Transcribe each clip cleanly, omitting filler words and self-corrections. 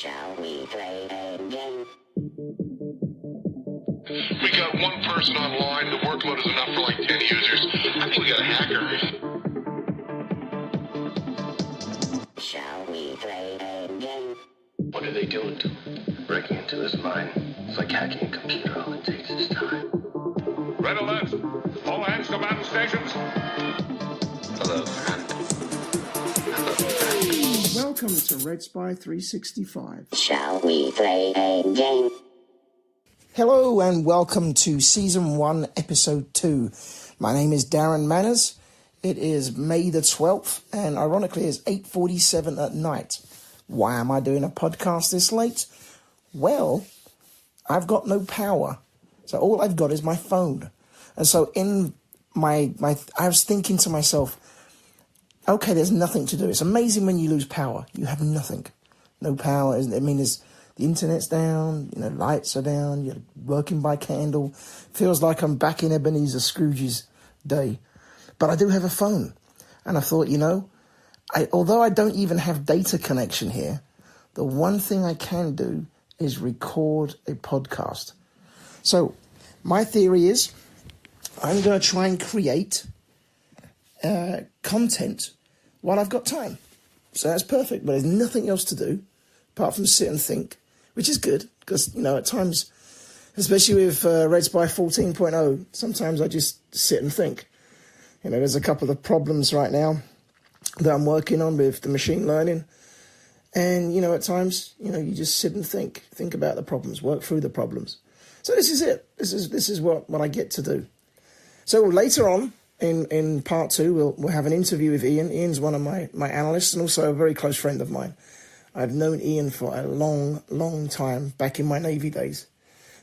Shall we play a game? We got one person online. The workload is enough for like 10 users. I think we got a hacker. Shall we play a game? What are they doing to him? Breaking into his mind. It's like hacking a computer. All it takes is time. Red alert! All hands to battle stations. Hello, friend. Welcome to Red Spy 365. Shall we play a game? Hello and welcome to Season 1, Episode 2. My name is Darren Manners. It is May the 12th and ironically it's 8:47 at night. Why am I doing a podcast this late? Well, I've got no power. So all I've got is my phone. And so in I was thinking to myself, okay, there's nothing to do. It's amazing when you lose power. You have nothing. No power. I mean, the internet's down, lights are down, you're working by candle. Feels like I'm back in Ebenezer Scrooge's day. But I do have a phone. And I thought, although I don't even have data connection here, the one thing I can do is record a podcast. So my theory is I'm going to try and create content while I've got time. So that's perfect, but there's nothing else to do apart from sit and think, which is good because, at times, especially with Red Spy 14.0, sometimes I just sit and think. There's a couple of problems right now that I'm working on with the machine learning. And, at times, you just sit and think about the problems, work through the problems. So this is it. This is what I get to do. So later on in part 2, we'll have an interview with Ian. Ian's one of my analysts and also a very close friend of mine. I've known Ian for a long, long time back in my Navy days.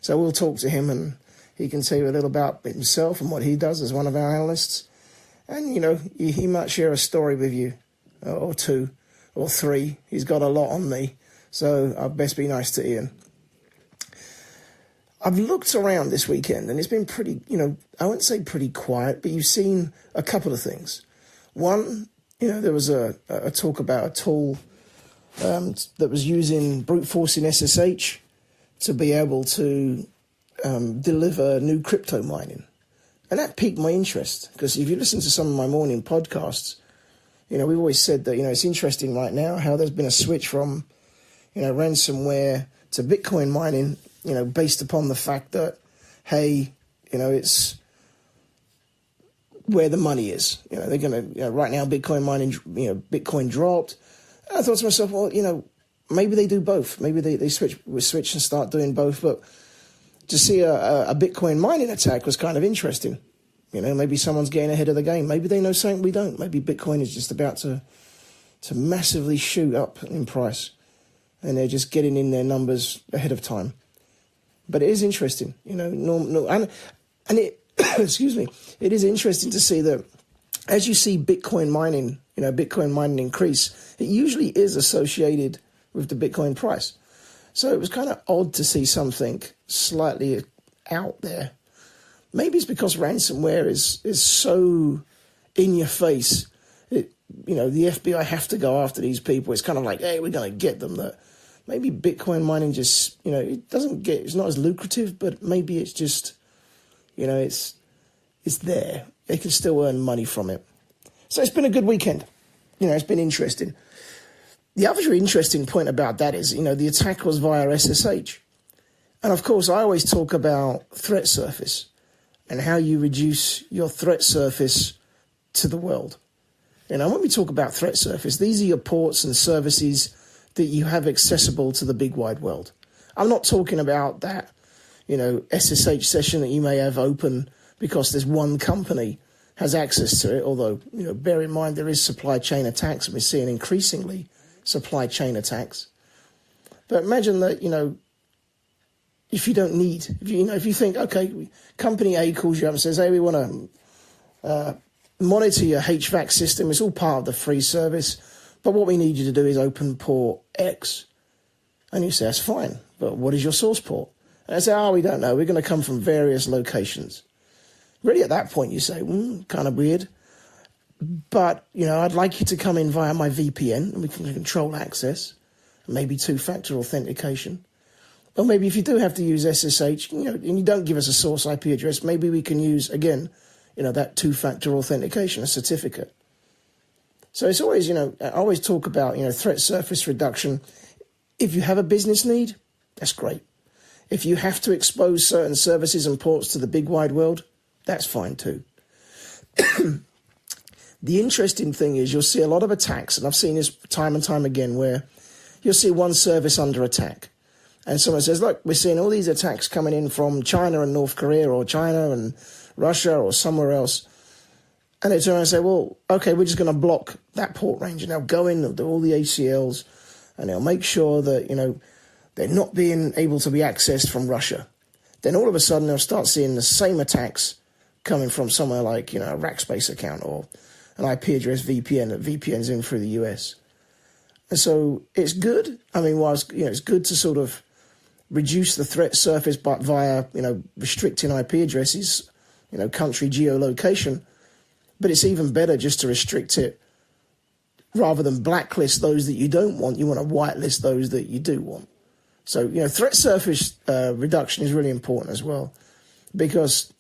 So we'll talk to him and he can tell you a little about himself and what he does as one of our analysts. And, he might share a story with you, or 2, or 3. He's got a lot on me, so I'd best be nice to Ian. I've looked around this weekend, and it's been pretty, I wouldn't say pretty quiet, but you've seen a couple of things. One, there was a talk about a tool that was using brute forcing SSH to be able to deliver new crypto mining. And that piqued my interest, because if you listen to some of my morning podcasts, we've always said that, it's interesting right now how there's been a switch from, ransomware to Bitcoin mining, based upon the fact that, hey, it's where the money is. They're going to, right now, Bitcoin mining, Bitcoin dropped. And I thought to myself, well, maybe they do both. Maybe they switch and start doing both, but to see a Bitcoin mining attack was kind of interesting. Maybe someone's getting ahead of the game. Maybe they know something we don't. Maybe Bitcoin is just about to massively shoot up in price, and they're just getting in their numbers ahead of time. But it is interesting, and it excuse me, it is interesting to see that as you see Bitcoin mining increase, it usually is associated with the Bitcoin price. So it was kind of odd to see something slightly out there. Maybe it's because ransomware is so in your face. The FBI have to go after these people. It's kind of like, hey, we're going to get them. That maybe Bitcoin mining just, it's not as lucrative, but maybe it's just, it's there. They can still earn money from it. So it's been a good weekend. It's been interesting. The other interesting point about that is, the attack was via SSH. And of course, I always talk about threat surface and how you reduce your threat surface to the world. When we talk about threat surface, these are your ports and services that you have accessible to the big wide world. I'm not talking about that, SSH session that you may have open because there's one company has access to it. Although, bear in mind there is supply chain attacks, and we're seeing increasingly supply chain attacks. But imagine that, if you don't need, if you think, okay, company A calls you up and says, hey, we want to monitor your HVAC system. It's all part of the free service. But what we need you to do is open port X. And you say, that's fine. But what is your source port? And I say, we don't know. We're going to come from various locations. Really, at that point, you say, kind of weird. But, I'd like you to come in via my VPN, and we can control access. maybe two-factor authentication. Or maybe if you do have to use SSH, and you don't give us a source IP address, maybe we can use, again, that two-factor authentication, a certificate. So it's always, I always talk about, threat surface reduction. If you have a business need, that's great. If you have to expose certain services and ports to the big wide world, that's fine too. The interesting thing is you'll see a lot of attacks, and I've seen this time and time again, where you'll see one service under attack. And someone says, look, we're seeing all these attacks coming in from China and North Korea, or China and Russia, or somewhere else. And they turn around and say, well, okay, we're just going to block that port range. And they'll go in and do all the ACLs, and they'll make sure that, they're not being able to be accessed from Russia. Then all of a sudden they'll start seeing the same attacks coming from somewhere like, a Rackspace account or an IP address VPN that VPNs in through the US. And so it's good. I mean, it's good to sort of reduce the threat surface, but via, restricting IP addresses, country geolocation. But it's even better just to restrict it rather than blacklist those that you don't want. You want to whitelist those that you do want. So, threat surface reduction is really important as well, because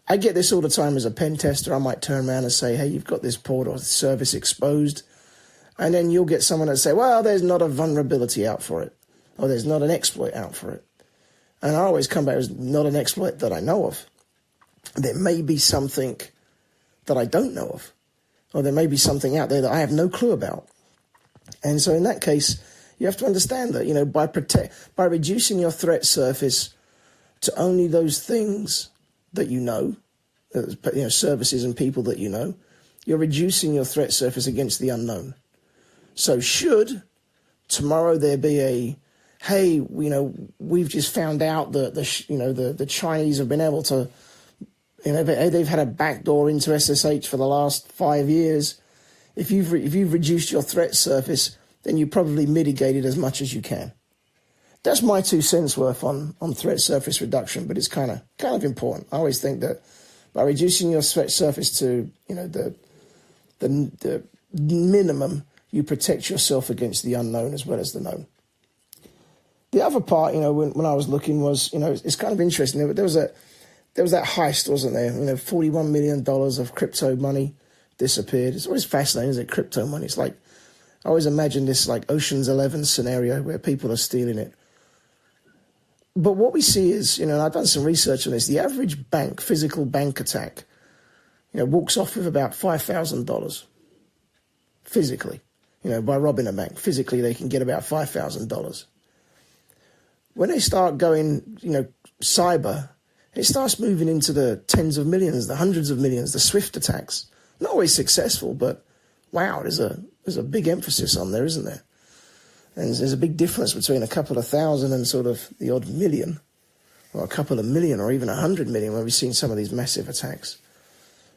I get this all the time as a pen tester. I might turn around and say, hey, you've got this port or service exposed. And then you'll get someone that say, well, there's not a vulnerability out for it, or there's not an exploit out for it. And I always come back as not an exploit that I know of. There may be something that I don't know of, or there may be something out there that I have no clue about. And so in that case, you have to understand that, by reducing your threat surface to only those things that services and people that you're reducing your threat surface against the unknown. So should tomorrow there be hey, we've just found out that the Chinese have been able to, they've had a backdoor into SSH for the last 5 years. If you've reduced your threat surface, then you probably mitigated as much as you can. That's my 2 cents worth on threat surface reduction, but it's kind of important. I always think that by reducing your threat surface to the minimum, you protect yourself against the unknown as well as the known. The other part, when I was looking was, it's kind of interesting. There was that heist, wasn't there? $41 million of crypto money disappeared. It's always fascinating, isn't it? Crypto money. It's like, I always imagine this like Ocean's 11 scenario where people are stealing it. But what we see is, and I've done some research on this, the average physical bank attack, walks off with about $5,000 physically, by robbing a bank. Physically, they can get about $5,000. When they start going, cyber, it starts moving into the tens of millions, the hundreds of millions, the SWIFT attacks. Not always successful, but wow, there's a big emphasis on there, isn't there? And there's a big difference between a couple of thousand and sort of the odd million, or a couple of million, or even 100 million, where we've seen some of these massive attacks.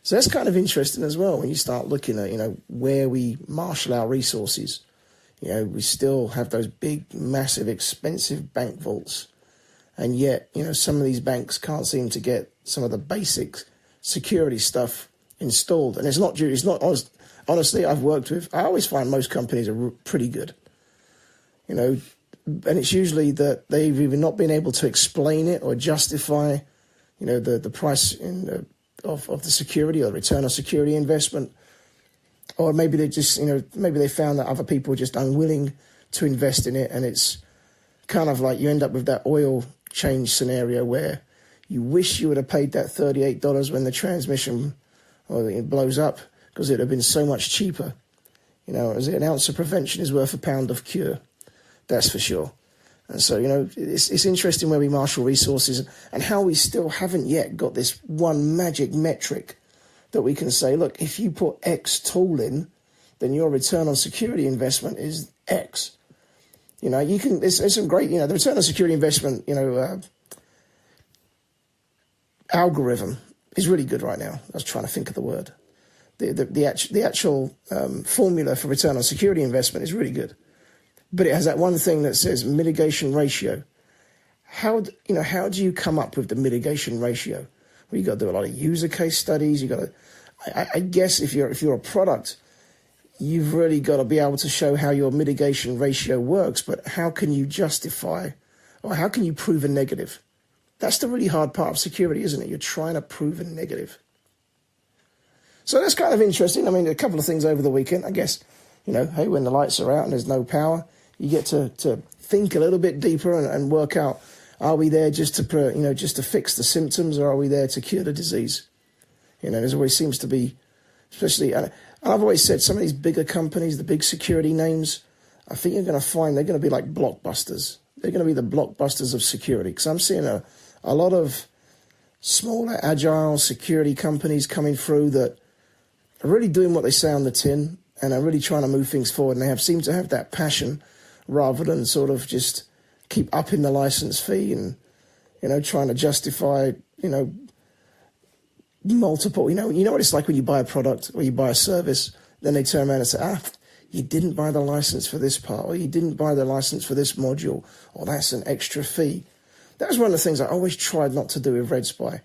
So that's kind of interesting as well when you start looking at, where we marshal our resources. We still have those big, massive, expensive bank vaults. And yet, some of these banks can't seem to get some of the basic security stuff installed. And it's not honestly, I've worked with, I always find most companies are pretty good. And it's usually that they've either not been able to explain it or justify, the price of the security or the return on security investment. Or maybe they just, maybe they found that other people are just unwilling to invest in it. And it's kind of like you end up with that oil change scenario where you wish you would have paid that $38 when the transmission or it blows up, because it would have been so much cheaper. As an ounce of prevention is worth a pound of cure. That's for sure. And so, it's interesting where we marshal resources and how we still haven't yet got this one magic metric that we can say, look, if you put X tool in, then your return on security investment is X. There's some great, the return on security investment, algorithm is really good right now. I was trying to think of the word. The actual formula for return on security investment is really good. But it has that one thing that says mitigation ratio. How do you come up with the mitigation ratio? Well, you got to do a lot of user case studies. You got to, I guess, if you're a product, you've really got to be able to show how your mitigation ratio works, but how can you justify or how can you prove a negative? That's the really hard part of security, isn't it? You're trying to prove a negative. So that's kind of interesting. I mean, a couple of things over the weekend, I guess, hey, when the lights are out and there's no power, you get to think a little bit deeper and work out, are we there just to, just to fix the symptoms, or are we there to cure the disease? There's always seems to be, especially, and I've always said some of these bigger companies, the big security names, I think you're going to find they're going to be like blockbusters. They're going to be the blockbusters of security, because I'm seeing a lot of smaller, agile security companies coming through that are really doing what they say on the tin and are really trying to move things forward. And they seem to have that passion rather than sort of just keep upping the license fee and, trying to justify, multiple, you know what it's like when you buy a product or you buy a service, then they turn around and say, you didn't buy the license for this part, or you didn't buy the license for this module, or that's an extra fee. That was one of the things I always tried not to do with Red Spy.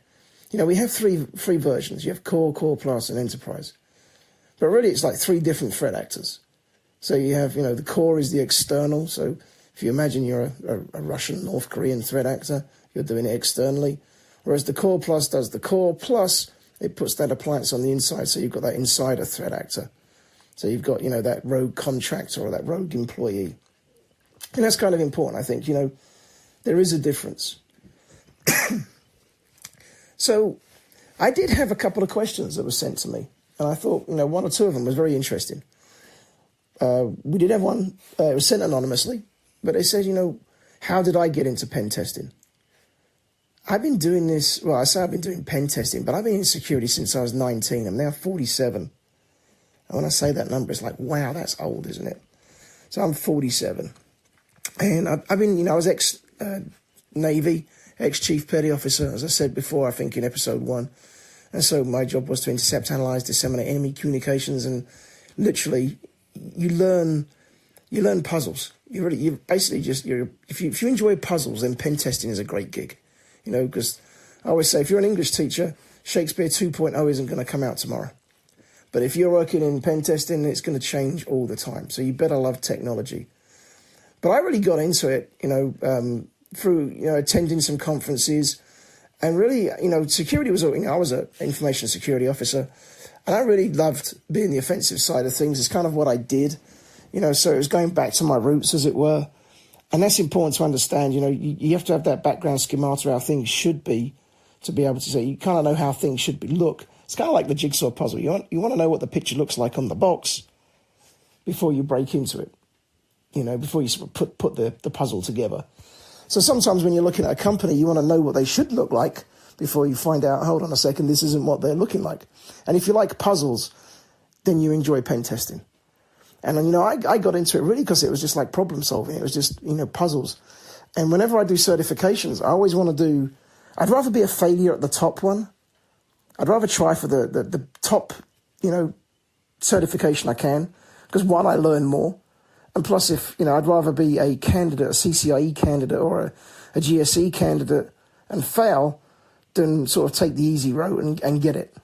We have three versions. You have Core, Core Plus, and Enterprise. But really, it's like three different threat actors. So you have, the Core is the external. So if you imagine you're a Russian, North Korean threat actor, you're doing it externally. Whereas the Core Plus does the Core Plus, it puts that appliance on the inside, so you've got that insider threat actor. So you've got, that rogue contractor or that rogue employee. And that's kind of important, I think. There is a difference. So I did have a couple of questions that were sent to me, and I thought, one or two of them was very interesting. We did have one, it was sent anonymously, but they said, how did I get into pen testing? I've been doing this, well, I say I've been doing pen testing, but I've been in security since I was 19. I'm now 47. And when I say that number, it's like, wow, that's old, isn't it? So I'm 47. And I've been, I was ex-Navy, ex-Chief Petty Officer, as I said before, I think in episode 1. And so my job was to intercept, analyze, disseminate enemy communications, and literally you learn puzzles. You basically just, if you enjoy puzzles, then pen testing is a great gig. Because I always say, if you're an English teacher, Shakespeare 2.0 isn't going to come out tomorrow. But if you're working in pen testing, it's going to change all the time. So you better love technology. But I really got into it, through, attending some conferences. And really, security was, I was an information security officer. And I really loved being the offensive side of things. It's kind of what I did, so it was going back to my roots, as it were. And that's important to understand. You have to have that background schemata how things should be to be able to say, you kind of know how things should look. It's kind of like the jigsaw puzzle. You want to know what the picture looks like on the box before you break into it, before you put the puzzle together. So sometimes when you're looking at a company, you want to know what they should look like before you find out, hold on a second, this isn't what they're looking like. And if you like puzzles, then you enjoy pen testing. And, I got into it really because it was just like problem solving. It was just, puzzles. And whenever I do certifications, I always want to do, I'd rather be a failure at the top one. I'd rather try for the top, certification I can. Because one, I learn more. And plus, if, I'd rather be a candidate, a CCIE candidate or a GSE candidate and fail than sort of take the easy road and get it.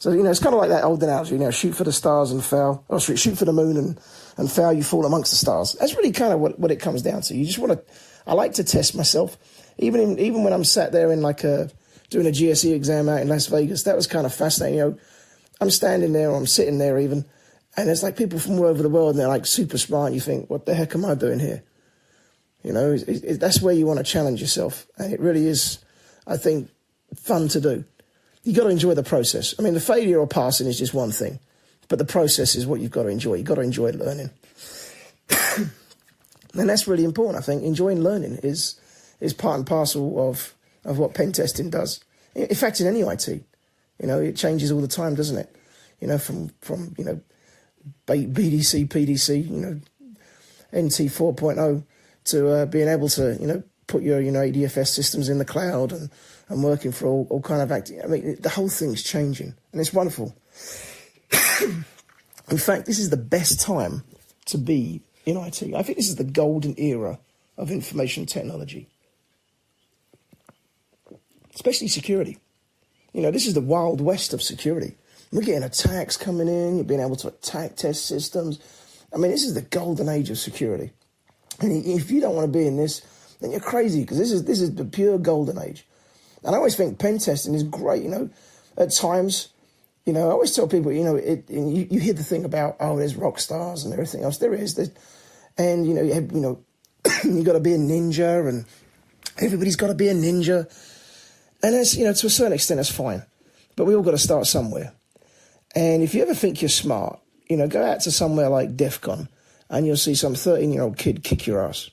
So, it's kind of like that old analogy, shoot for the stars and fail, or shoot for the moon and fail, you fall amongst the stars. That's really kind of what it comes down to. You just want to, I like to test myself. Even when I'm sat there in doing a GSE exam out in Las Vegas, that was kind of fascinating. I'm standing there or I'm sitting there even, and there's like people from all over the world and they're like super smart. And you think, what the heck am I doing here? That's where you want to challenge yourself. And it really is, I think, fun to do. You got to enjoy the process. I mean, the failure or passing is just one thing, but the process is what you've got to enjoy. You've got to enjoy learning. And that's really important, I think. Enjoying learning is part and parcel of what pen testing does. In fact, in any IT, it changes all the time, doesn't it? From BDC, PDC, NT 4.0 to being able to, put your, ADFS systems in the cloud and working for all kind of acting. I mean, the whole thing's changing, and it's wonderful. In fact, this is the best time to be in IT. I think this is the golden era of information technology, especially security. This is the wild west of security. We're getting attacks coming in. You're being able to attack test systems. I mean, this is the golden age of security. And if you don't want to be in this, then you're crazy, because this is the pure golden age. And I always think pen testing is great. At times, I always tell people, you hear the thing about, there's rock stars and everything else. There is. And, you got to be a ninja, and everybody's got to be a ninja. And that's, to a certain extent, that's fine. But we all got to start somewhere. And if you ever think you're smart, go out to somewhere like DEF CON, and you'll see some 13-year-old kid kick your ass.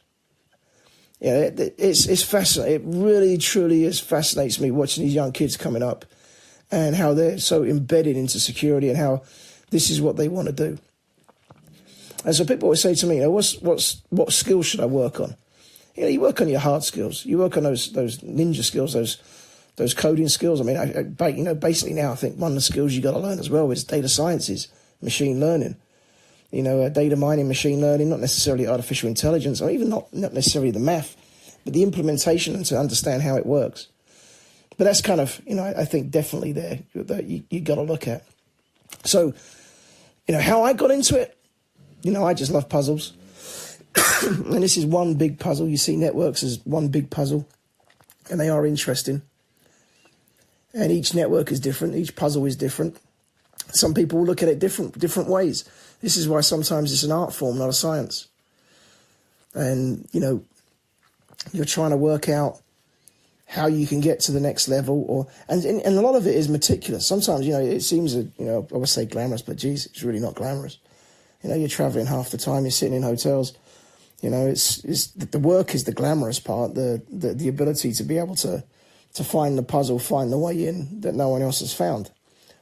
It's fascinating. It really, truly fascinates me watching these young kids coming up and how they're so embedded into security and how this is what they want to do. And so people always say to me, what skills should I work on? You work on your hard skills. You work on those ninja skills, those coding skills. I mean, basically now I think one of the skills you got to learn as well is data sciences, machine learning. Data mining, machine learning, not necessarily artificial intelligence, or even not necessarily the math, but the implementation and to understand how it works. But that's kind of, I think definitely there that you got to look at. So, how I got into it, I just love puzzles. And this is one big puzzle. You see networks as one big puzzle, and they are interesting. And each network is different. Each puzzle is different. Some people will look at it different ways. This is why sometimes it's an art form, not a science. And, you're trying to work out how you can get to the next level, and a lot of it is meticulous. Sometimes, it seems, I would say glamorous, but geez, it's really not glamorous. You're traveling half the time, you're sitting in hotels. It's the work is the glamorous part, the ability to be able to find the puzzle, find the way in that no one else has found.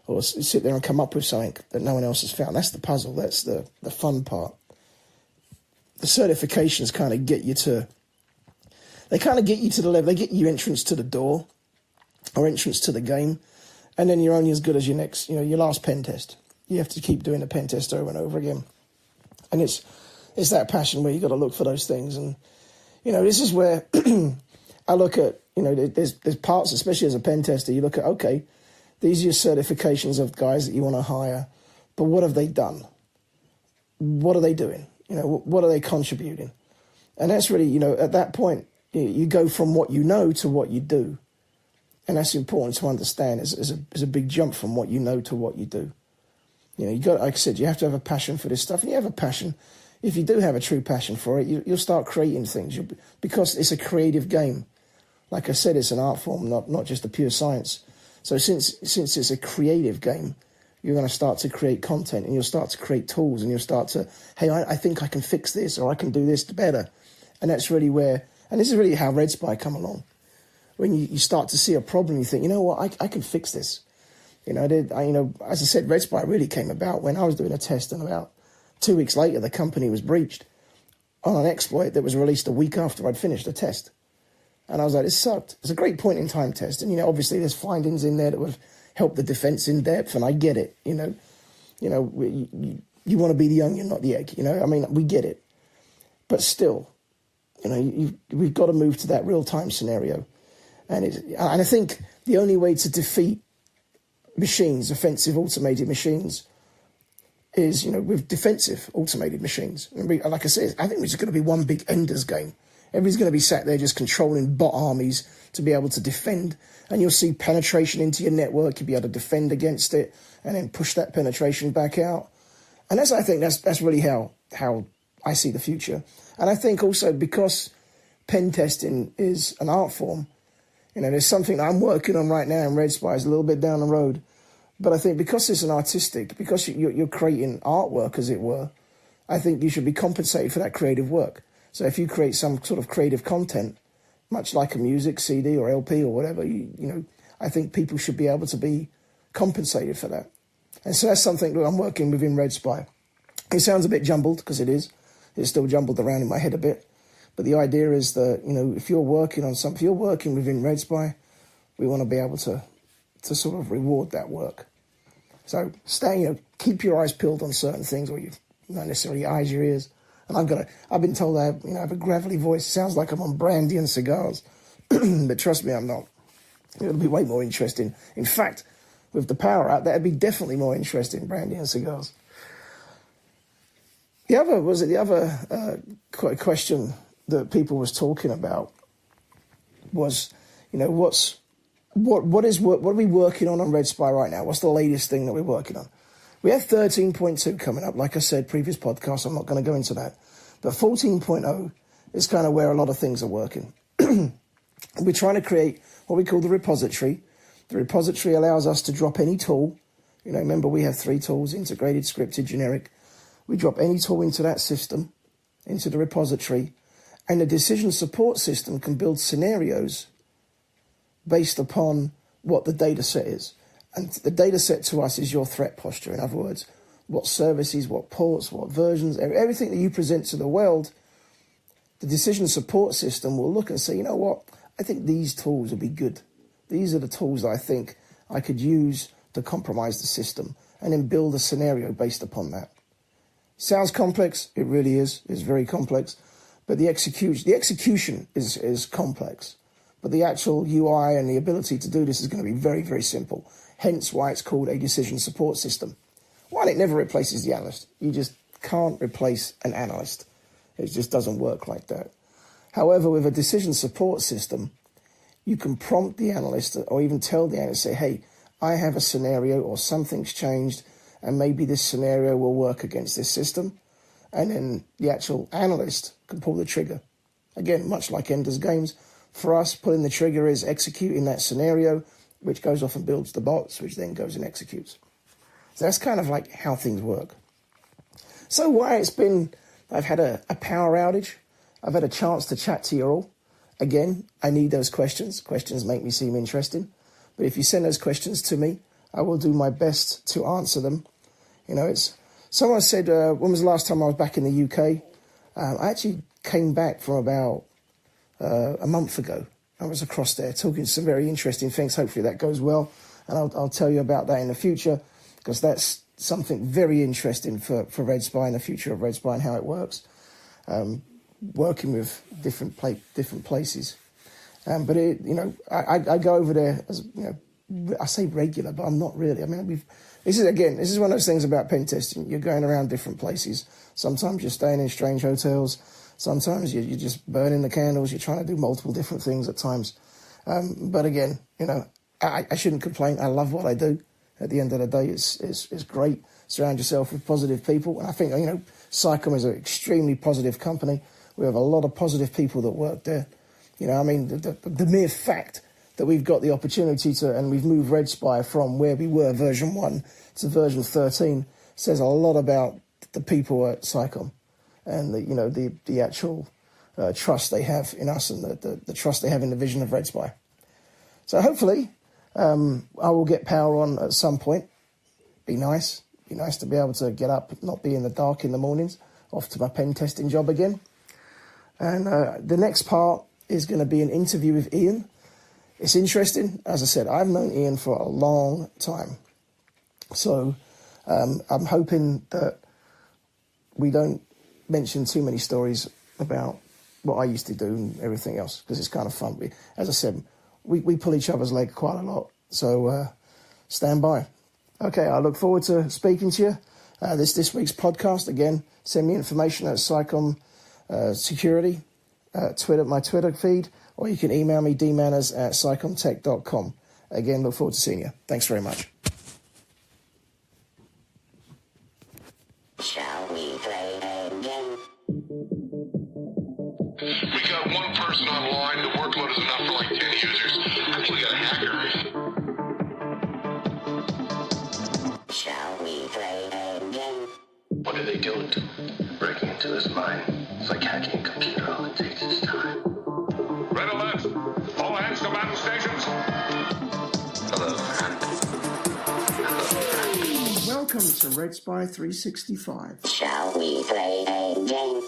Or sit there and come up with something that no one else has found. That's the puzzle. That's the fun part. The certifications kind of get you to the level. They get you entrance to the door or entrance to the game. And then you're only as good as your next, your last pen test. You have to keep doing the pen test over and over again. And it's that passion where you got to look for those things. And, this is where I look at, there's parts, especially as a pen tester, you look at, okay, these are your certifications of guys that you want to hire, but what have they done? What are they doing? What are they contributing? And that's really, at that point, you go from what you know to what you do. And that's important to understand. It's a big jump from what you know to what you do. You got, like I said, you have to have a passion for this stuff. And you have a passion. If you do have a true passion for it, you'll start creating things because it's a creative game. Like I said, it's an art form, not just a pure science. So since it's a creative game, you're going to start to create content, and you'll start to create tools, and you'll start to, hey, I think I can fix this, or I can do this better. And that's really where, and this is really how Red Spy come along. When you start to see a problem, you think, I can fix this. As I said, Red Spy really came about when I was doing a test, and about 2 weeks later, the company was breached on an exploit that was released a week after I'd finished the test. And I was like, this sucked. It's a great point-in-time test. And, obviously there's findings in there that would help the defense in depth, and I get it. You want to be the onion, not the egg. We get it. But still, we've got to move to that real-time scenario. And I think the only way to defeat machines, offensive automated machines, is, with defensive automated machines. And like I said, I think it's going to be one big Ender's game. Everybody's going to be sat there just controlling bot armies to be able to defend. And you'll see penetration into your network. You'll be able to defend against it and then push that penetration back out. And I think that's really how I see the future. And I think also because pen testing is an art form, there's something that I'm working on right now in Red Spy, is a little bit down the road. But I think because it's an artistic, because you're creating artwork, as it were, I think you should be compensated for that creative work. So if you create some sort of creative content, much like a music CD or LP or whatever, I think people should be able to be compensated for that. And so that's something that I'm working with in Red Spy. It sounds a bit jumbled, because it is. It's still jumbled around in my head a bit. But the idea is that, if you're working on something, if you're working within Red Spy, we want to be able to sort of reward that work. So keep your eyes peeled on certain things, or you not necessarily eyes, your ears. And I've been told I have a gravelly voice. It sounds like I'm on brandy and cigars. But trust me, I'm not. It'll be way more interesting. In fact, with the power out, that'd be definitely more interesting, brandy and cigars. The other question that people was talking about was, what are we working on Red Spy right now? What's the latest thing that we're working on? We have 13.2 coming up. Like I said, previous podcast, I'm not going to go into that. But 14.0 is kind of where a lot of things are working. We're trying to create what we call the repository. The repository allows us to drop any tool. Remember we have 3 tools: integrated, scripted, generic. We drop any tool into that system, into the repository, and the decision support system can build scenarios based upon what the data set is. And the data set to us is your threat posture. In other words, what services, what ports, what versions, everything that you present to the world, the decision support system will look and say, you know what, I think these tools will be good. These are the tools that I think I could use to compromise the system, and then build a scenario based upon that. Sounds complex. It really is. It's very complex. But the execution is complex. But the actual UI and the ability to do this is going to be very, very simple. Hence why it's called a decision support system. One, it never replaces the analyst. You just can't replace an analyst. It just doesn't work like that. However, with a decision support system, you can prompt the analyst or even tell the analyst, say, hey, I have a scenario or something's changed, and maybe this scenario will work against this system. And then the actual analyst can pull the trigger. Again, much like Ender's Games, for us, pulling the trigger is executing that scenario, which goes off and builds the bots, which then goes and executes. So that's kind of like how things work. So why I've had a power outage. I've had a chance to chat to you all. Again, I need those questions. Questions make me seem interesting. But if you send those questions to me, I will do my best to answer them. Someone said, when was the last time I was back in the UK? I actually came back from about a month ago. I was across there talking some very interesting things. Hopefully that goes well. And I'll tell you about that in the future, because that's something very interesting for Red Spy and the future of Red Spy and how it works. Working with different places. But I go over there as, I say regular, but I'm not really. I mean, this is one of those things about pen testing. You're going around different places. Sometimes you're staying in strange hotels. Sometimes you're just burning the candles. You're trying to do multiple different things at times. But again, I shouldn't complain. I love what I do. At the end of the day, it's great. Surround yourself with positive people. And I think, SciComm is an extremely positive company. We have a lot of positive people that work there. The mere fact that we've got the opportunity to, and we've moved Red Spy from where we were version 1 to version 13, says a lot about the people at SciComm and the actual trust they have in us and the trust they have in the vision of Red Spy. So hopefully I will get power on at some point. Be nice to be able to get up, not be in the dark in the mornings, off to my pen testing job again. And the next part is going to be an interview with Ian. It's interesting. As I said, I've known Ian for a long time. So I'm hoping that we don't mention too many stories about what I used to do and everything else, because it's kind of fun. As I said, we pull each other's leg quite a lot. So stand by. Okay, I look forward to speaking to you. This week's podcast, again, send me information at SciComm Security, my Twitter feed, or you can email me dmanners@scicommtech.com. Again, look forward to seeing you. Thanks very much. Shall we play a game? We got one person online. The workload is enough for like 10 users. I think we got a hacker. Shall we play a game? What are they doing to him? Breaking into his mind. It's like hacking a computer. All it takes is time. Red alert! All hands to battle stations. Hello, friend. Welcome to Red Spy 365. Shall we play a game?